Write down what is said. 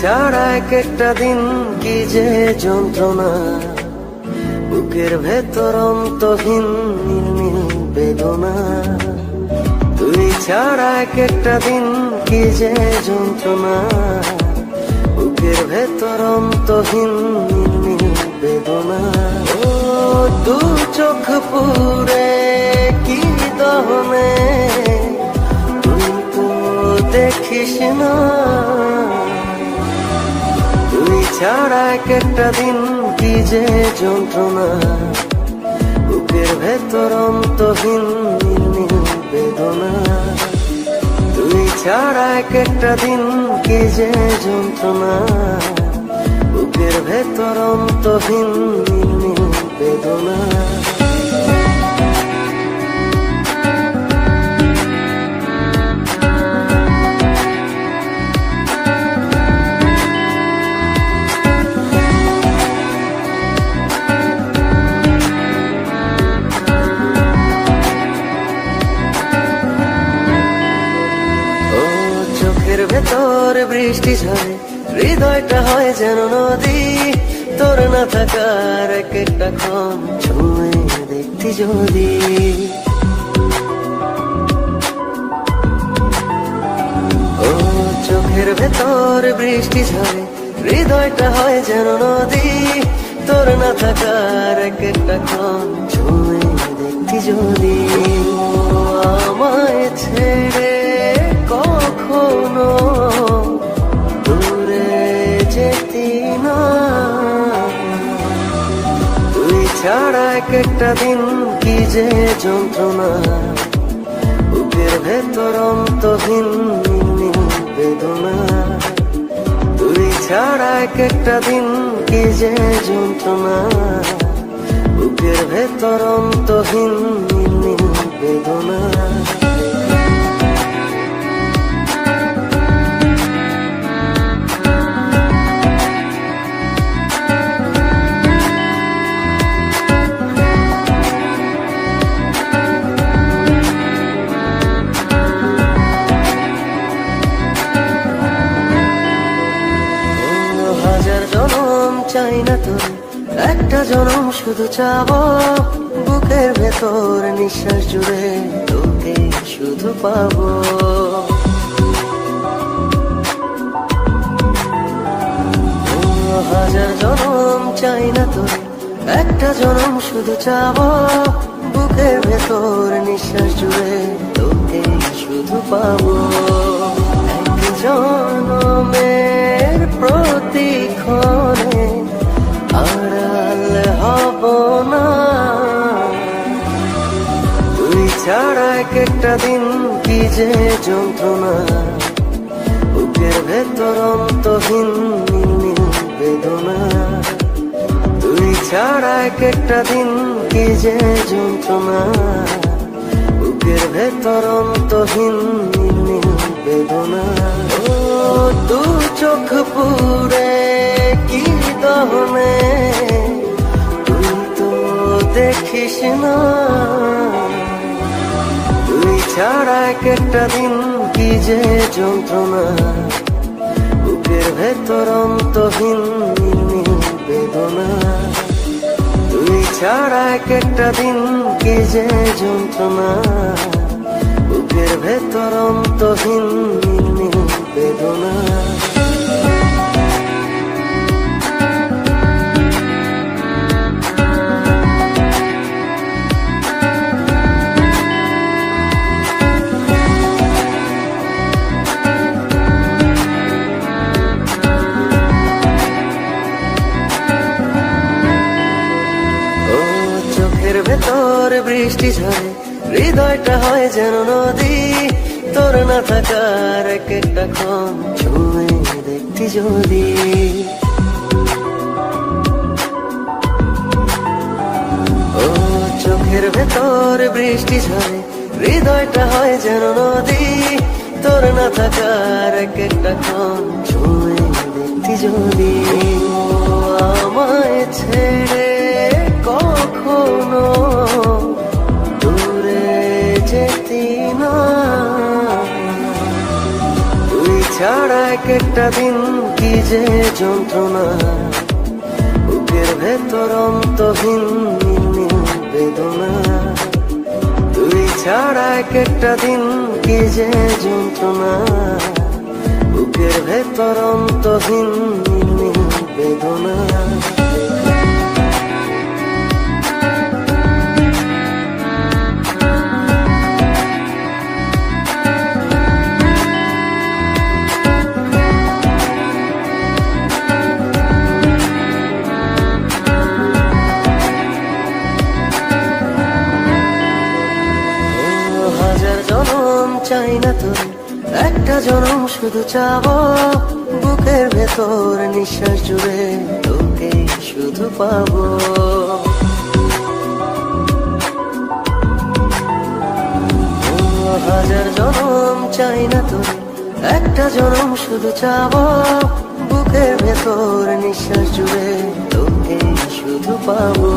ছাড়া এক একটা দিন কি যে যন্ত্রণা, বুকের ভেতর অন্তহীন নীল বেদনা। তুই ছাড়া এক একটা দিন কি যে যন্ত্রণা, বুকের ভেতর অন্তহীন নীল বেদনা। ও দু চোখ পুরে কি দহনে, তুই তো দেখিস না। তুই ছাড়া এক একটা দিন কি যে যন্ত্রণা, বুকের ভেতর অন্তহীন নীল বেদনা। তুই ছাড়া এক একটা দিন কি যে যন্ত্রণা, বুকের ভেতর অন্তহীন নীল বেদনা। চোখের ভেতর বৃষ্টি ঝরে, হৃদয়টা হয় যেন নদী। তোর না থাকার এক একটা ক্ষণ ছুঁয়ে দেখতি যদি। ও চোখের ভেতর বৃষ্টি ঝরে, হৃদয়টা হয় যেন নদী। তোর না থাকার এক একটা ক্ষণ ছুঁয়ে দেখতি যদি। আমায় ছেড়ে কখনো দূরে যেতি না। তুই ছাড়া এক একটা দিন কি যে যন্ত্রণা, বুকের ভেতর অন্তহীন নীল বেদনা। তুই ছাড়া এক একটা দিন কি যে যন্ত্রণা, বুকের ভেতর অন্তহীন নীল বেদনা। হাজার জনম চাই না তোর, একটা জনম শুধু চাবো। বুকের ভেতর নিঃশ্বাস জুড়ে তোকে শুধু পাবো। হাজার জনম চাই না তোর, একটা জনম শুধু চাবো। বুকের ভেতর নিঃশ্বাস জুড়ে তোকে শুধু পাবো। এক জনমের প্রতিক্ষণে আড়াল হব না। তুই ছাড়া এক একটা দিন কি যে যন্ত্রণা, বুকের ভেতর অন্তহীন নীল বেদনা। তুই ছাড়া এক একটা দিন কি যে যন্ত্রণা, বুকের ভেতর অন্তহীন নীল বেদনা। ও দু চোখ পুরে কি দহনে, তুই তো দেখিস না। তুই ছাড়া এক একটা দিন কি যে যন্ত্রণা, বুকের ভেতর অন্তহীন নীল বেদনা। তুই ছাড়া এক একটা দিন কি যে যন্ত্রণা, বুকের ভেতর অন্তহীন নীল বেদনা। চোখের ভেতর বৃষ্টি ঝরে, হৃদয়টা হয় যেন নদী। তোর না থাকার এক একটা ক্ষণ ছুঁয়ে দেখতি যদি। ও চোখের ভেতর বৃষ্টি ঝরে, হৃদয়টা হয় যেন নদী। তোর না থাকার এক একটা ক্ষণ ছুঁয়ে দেখতি যদি। আমায় ছেড়ে কখনো দূরে যেতি না। তুই ছাড়া এক একটা দিন কি যে যন্ত্রণা, বুকের ভেতর অন্তহীন নির্মম বেদনা। তুই ছাড়া একটা দিন কি যে যন্ত্রণা, বুকের ভেতর অন্তহীন নির্মম বেদনা। হাজার জনম চাই না তোর, একটা জনম শুধু চাবো। বুকের ভেতর নিঃশ্বাস জুড়ে তোকে শুধু পাবো। হাজার জনম চাই না তোর, একটা জনম শুধু চাবো। বুকের ভেতর নিঃশ্বাস জুড়ে তোকে শুধু পাবো।